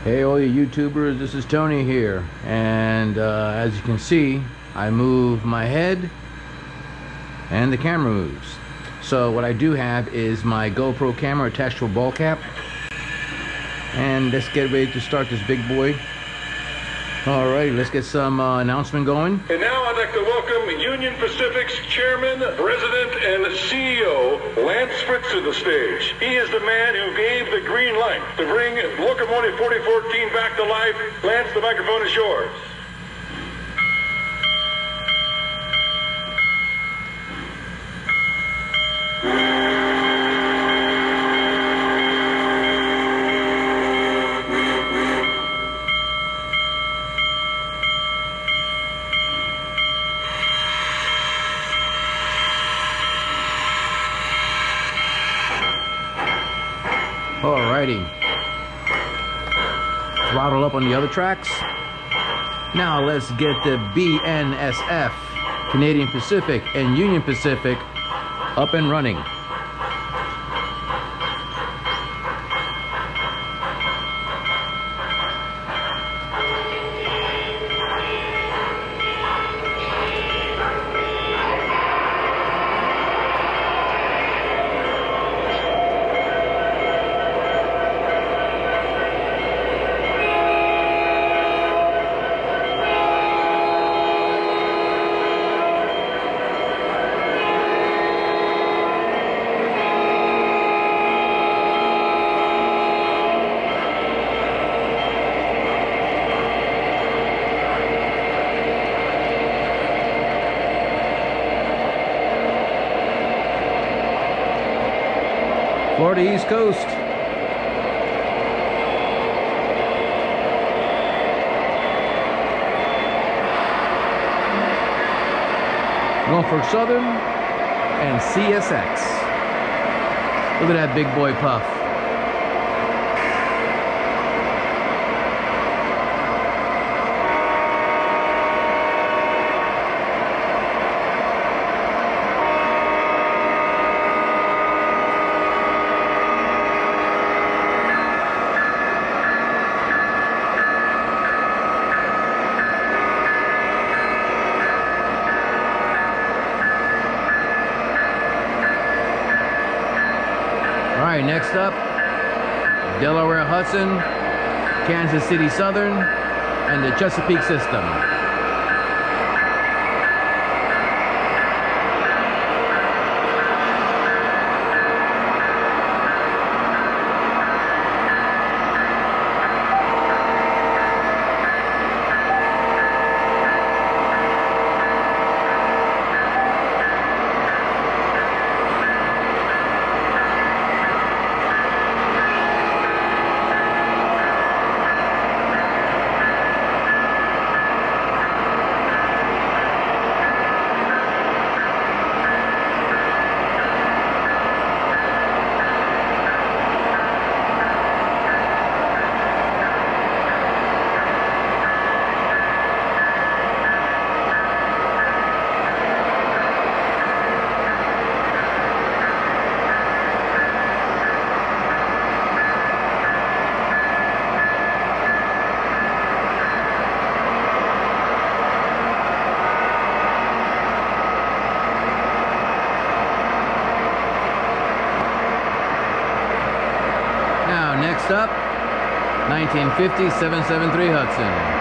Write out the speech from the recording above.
Hey all you YouTubers, this is Tony here, and as you can see, I move my head and the camera moves. So what I do have is my GoPro camera attached to a ball cap, and let's get ready to start this big boy. Alright, let's get some announcement going. And now I'd like to welcome Union Pacific's Chairman, President, and CEO, Lance Fritz, to the stage. He is the man who gave the green light to bring Locomotive 4014 back to life. Lance, the microphone is yours. Alrighty, throttle up on the other tracks. Now let's get the BNSF, Canadian Pacific and Union Pacific, up and running. Florida East Coast. Norfolk Southern and CSX. Look at that big boy puff. Alright, next up, Delaware Hudson, Kansas City Southern, and the Chesapeake system. Next up, 1950 773 Hudson.